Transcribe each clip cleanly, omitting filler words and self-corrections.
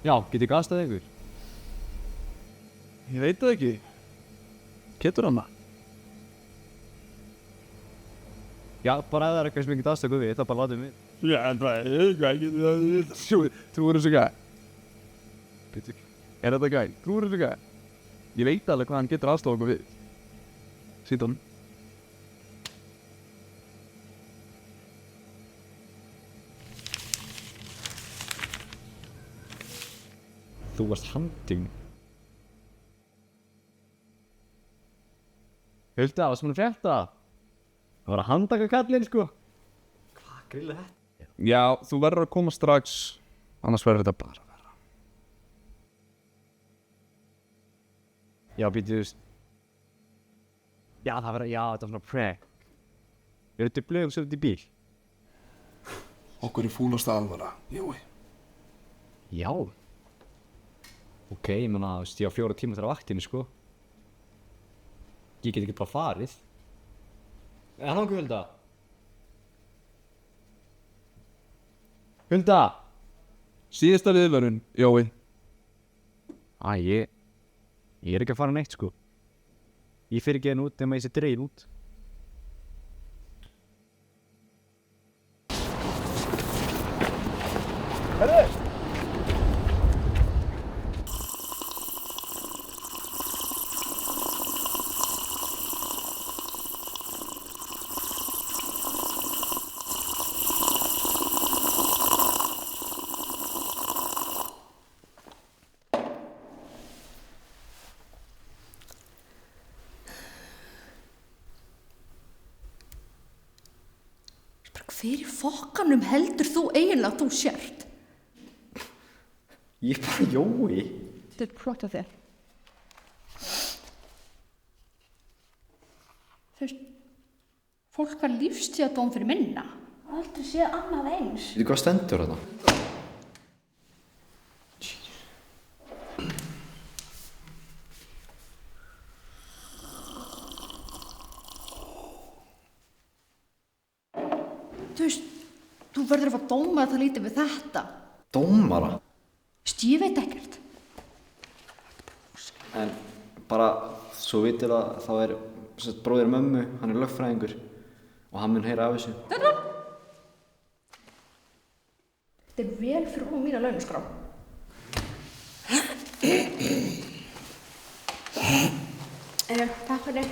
Já, getið gastað ykkur? Ég veit það ekki. Getur hann það? Já, bara ef það eitthvað sem ég get aðstöku við, þá bara látum við. Já, en það getur það. Trúir þessu gæ? Býttu, þetta gæ? Trúir þessu gæ? Ég veit alveg hvað hann getur aðstofa okkur við. Sýnt honum. Þú varst handing. Hulda, varst maður að frétta? Það var að handtaka kallinn, sko. Hvað grill er þetta? Já, þú verður að koma strax, annars verður þetta bara verra. Já, býttu, þú veist. Já, þetta var svona prank. Við erum dubluð og setjum þetta í bíl. Okkur er fúlasta alvara, Jói. Já. Ok, ég meina, þú veist, ég á 4 tíma þar á vaktinni, sko. Ég get ekki bara farið. Er hann okkur, Hulda? Hulda! Síðasta viðvörun, Jói. Ég er ekki að fara neitt, sko. Ég fer ekki henn út nema ég sé dregin út. Hver í fokkanum heldur þú eiginlega að þú sért? Ég er bara Jói. Þetta er brot af þér. Þú veist, fólk var lífstíðadóm fyrir minna. Aldrei séð annað eins. Veitu hvað stendur þarna? Þú veist, þú verður að fá dómara það lítið við þetta. Dómara? Ég veit ekkert. En bara svo vitir að þá er bróðir mömmu, hann er lögfræðingur og hann mun heyra af þessu. Þetta er vel fyrir hún mína launaskrá. Takk fyrir.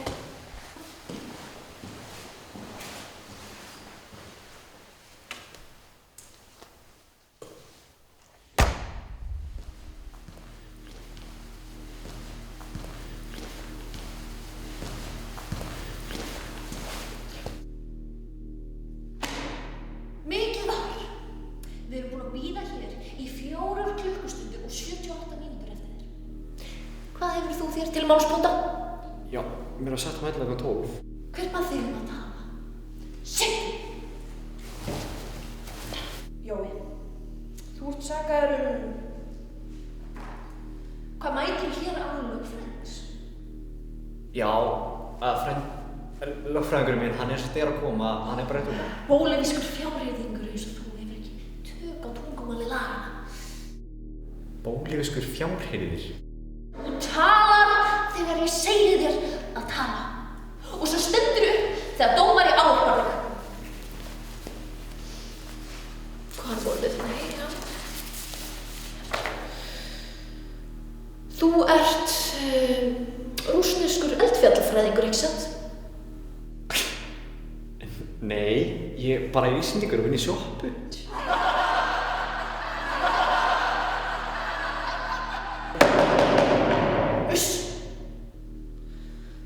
Mikið var. Við erum búin að bíða hér í 4 klukkustundir og 78 mínútur eftir þér. Hvað hefur þú þér til málsbóta? Já, mér var sagt mætla eitthvað 12. Hver bað þig að tala? Siggi! Jói, þú ert sakaður hvað mætir hér á lögfræðings? Já, lögfræðingurinn minn, hann er að koma, hann er bara eitthvað. Bólevískur fjárhirðingur eins og þú hefur ekki tök á tungumáli lagana. Bólevískur fjárhirðir? Þú talar þegar ég segi þér að tala. Og svo stendur upp þegar dómari ávarpar þig. Hvað er volið? Nei, já. Þú ert rússneskur eldfjallafræðingur, ekki satt? Nei, ég bara er Íslendingur og vinn í sjoppu. Uss!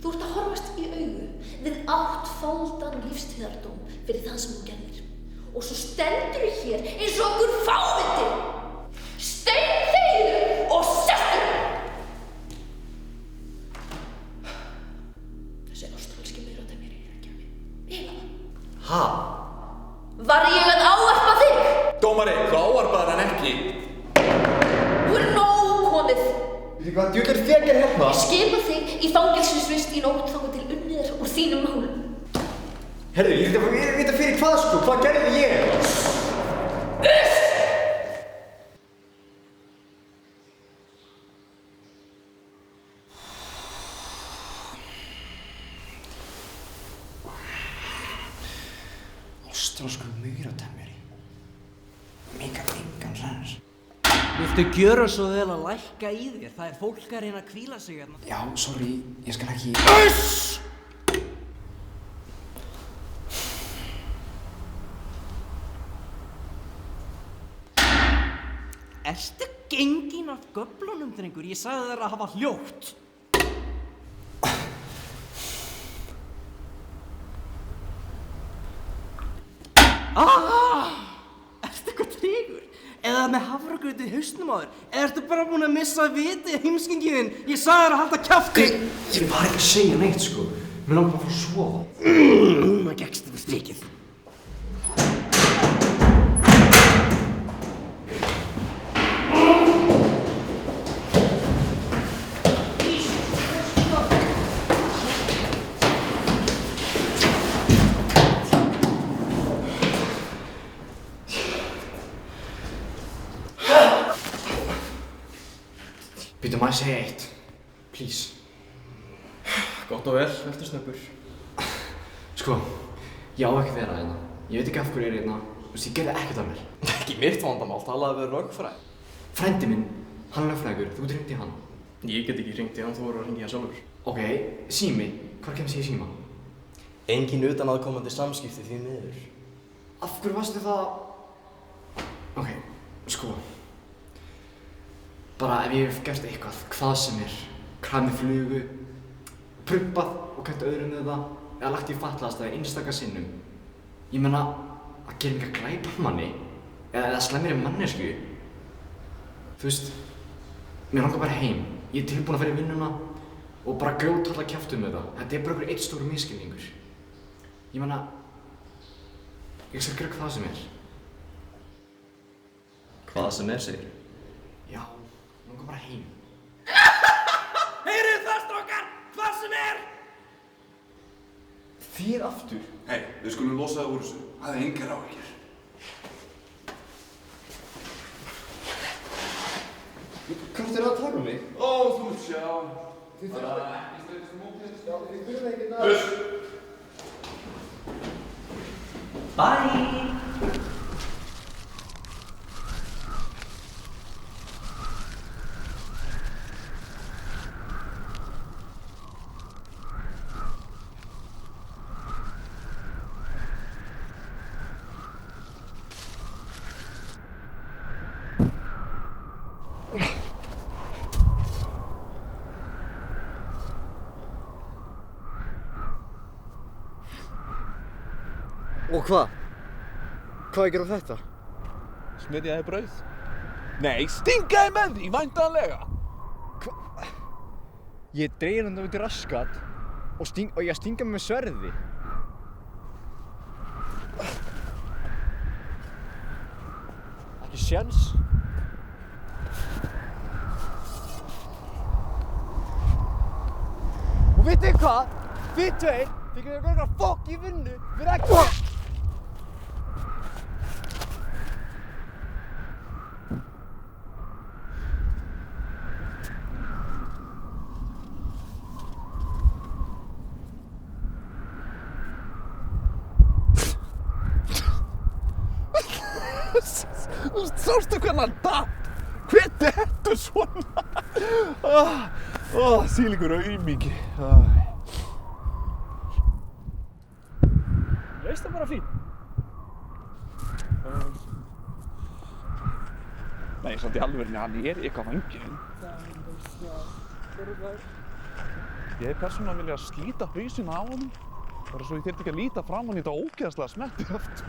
Þú ert að horfast í augu við 8-faldan lífstíðardóm fyrir það sem þú gerðir. Og svo stendur hér eins og okkur fáviti. Steinþegðu og sestu! Þessi ástralski meiratemjari er ekki að mig. Eða? Ha? Var ég að ávarpa þig? Dómari, þú ávarpaðir hann ekki. Nú er nóg komið. Veitu hvað, djúlar þér hérna? Ég skipa þig í fangelsisvist í nótt þangað til unnið er úr þínum málum. Herðu, ég veit að fyrir hvað sko, hvað gerði ég? Ástralskur mauratemmjari. Meikar engan sens. Viltu gjöra svo vel að lækka í þér? Það er fólk að reyna að hvíla sig hérna. Já, sorry, ég skal ekki... Uss! Ertu gengin af göflunum, drengur? Ég sagði þér að hafa hljótt. Ertu eitthvað tríkur? Eða með hafragrautu í hausnum á þér? Eða ertu bara búinn að missa vitið, heimskingi þinn? Ég sagði þér að halda kjafti! Ég var ekki að segja neitt, sko. Mér langar bara að fara að sofa. Það gekkst yfir strikið. Býtum að segja eitt. Please. Gott og vel, vertu snöggur. Sko, ég á ekki að vera hérna. Ég veit ekki af hverju ég er hérna. Þú veist, ég gerði ekkert af mér. Ekki mitt vandamál, talaði við lögfræði. Frændi minn, hann er lögfræðingur. Þú getur hringt í hann. Ég get ekki hringt í hann, þú verður að hringja hann sjálfur. Ok, sími. Hvar kemst ég í síma? Engin utanaðkomandi samskipti því miður. Af hverju varstu það... Ok, sko. Bara ef ég hef gert eitthvað, hvað sem er, kramið flugu, prumpað og kæmt öðrum við það, eða lagt í fatlaðastæði einstaka sinnum. Ég meina, að gera einhver glæpamanni, eða slemmir mannesku. Þú veist, mér langar bara heim. Ég er tilbúinn að fara í vinnuna og bara grjótalla kjafta þetta. Þetta er bara einhver eitt stór misskilningur. Ég meina, ég skal gera hvað sem er. Hvað sem er, segir. Já, langar bara heim. Heyrið það, strákar! Hvað sem er! Þér aftur? Hei, við skulum losa það úr þessu. Það er engar áhyggjur. Hvert er að taka mig? Ó, þú munt sjá. Þið þurfum ekki að... Bye! Og hvað? Hvað gerir þetta? Smyrja þig brauð? Nei, stinga þig með því, væntanlega. Ég er dreginn hann út í raskat og ég stinga mig með sverði. Ekki séns. Og vitið þið hvað? Þið tveir, þið getur að gera fokk í vinnu fyrir ekki... Sástu hvernig hann datt? Hver dettur svona? Þvílíkur aumingi. Veist það bara fín? Nei, samt í alvörunni, hann er eitthvað vænginn. Ég hef persónulega viljað slíta hausinn á honum. Bara svo ég þyrfti ekki að líta fram hann í þetta ógeðslega smetti aftur.